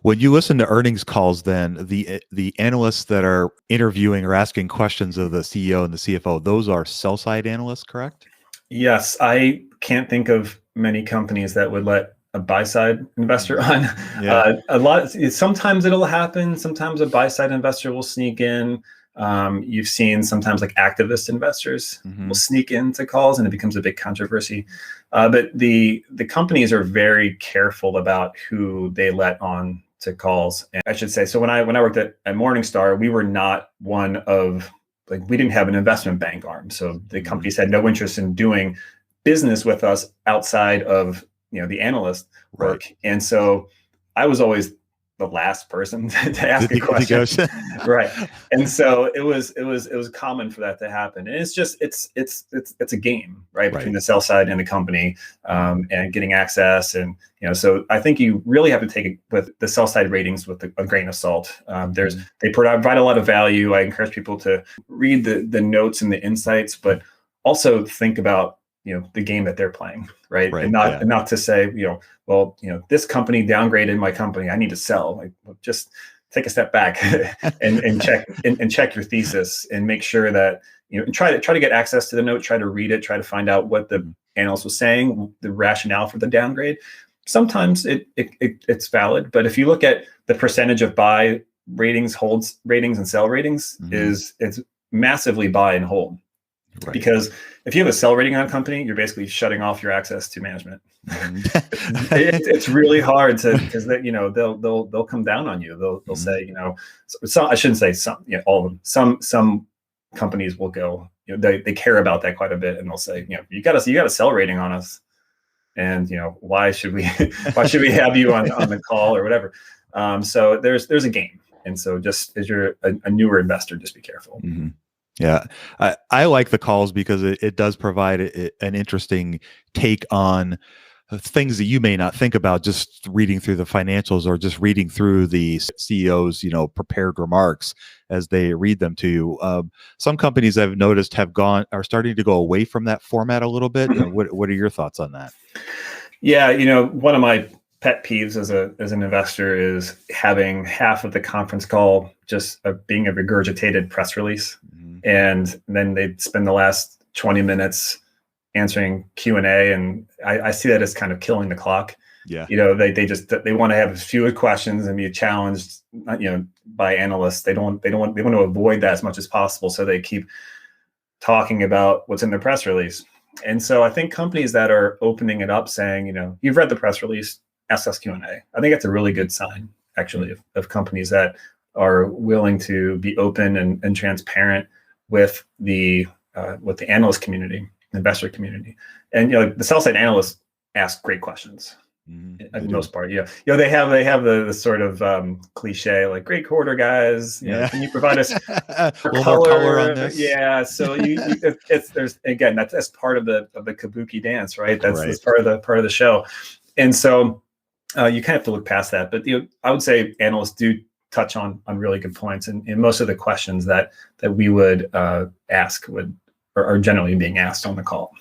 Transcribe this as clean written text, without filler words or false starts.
When you listen to earnings calls, then the analysts that are interviewing or asking questions of the CEO and the CFO, those are sell side analysts, correct? Yes, I can't think of many companies that would let a buy side investor on. Yeah. Sometimes it'll happen. Sometimes a buy side investor will sneak in. You've seen sometimes like activist investors will sneak into calls, and it becomes a big controversy. But the companies are very careful about who they let on to calls. And I should say, so when I worked at Morningstar, we were not one of, like, we didn't have an investment bank arm. So the companies had no interest in doing business with us outside of, the analyst work. Right. And so I was always the last person to ask a question. Right. And so it was common for that to happen. And it's just, it's a game, right, between the sell side and the company, and getting access. And, so I think you really have to take it with the sell side ratings with a grain of salt. They provide a lot of value. I encourage people to read the notes and the insights, but also think about, the game that they're playing, right? And not to say, this company downgraded my company, I need to sell. Like, just take a step back and check your thesis and make sure that, and try to get access to the note, try to read it, try to find out what the analyst was saying, the rationale for the downgrade. Sometimes it's valid, but if you look at the percentage of buy ratings, holds ratings, and sell ratings, it's massively buy and hold. Right. Because if you have a sell rating on a company, you're basically shutting off your access to management. It's really hard because they'll come down on you. They'll say, so I shouldn't say some, all of them. Some companies will go, they care about that quite a bit, and they'll say, you got a sell rating on us, and why should we have you on the call or whatever. So there's a game, and so just as you're a newer investor, just be careful. Mm-hmm. Yeah, I like the calls because it does provide an interesting take on things that you may not think about just reading through the financials or just reading through the CEO's, prepared remarks as they read them to you. Some companies I've noticed are starting to go away from that format a little bit. What are your thoughts on that? Yeah, one of my pet peeves as an investor is having half of the conference call just being a regurgitated press release. And then they spend the last 20 minutes answering Q&A, and I see that as kind of killing the clock. Yeah, they want to have fewer questions and be challenged, by analysts. They want to avoid that as much as possible, so they keep talking about what's in their press release. And so I think companies that are opening it up, saying, you've read the press release, ask us Q&A. I think that's a really good sign, actually, of companies that are willing to be open and transparent with the analyst community, investor community. And the sell side analysts ask great questions. At the most part. They have the sort of cliche, like, great quarter, guys. Can you provide us more color on this? Yeah. So there's, again, that's part of the kabuki dance, right? That's part of the show. And so you kind of have to look past that. But I would say analysts do touch on really good points, and most of the questions that we would ask are generally being asked on the call.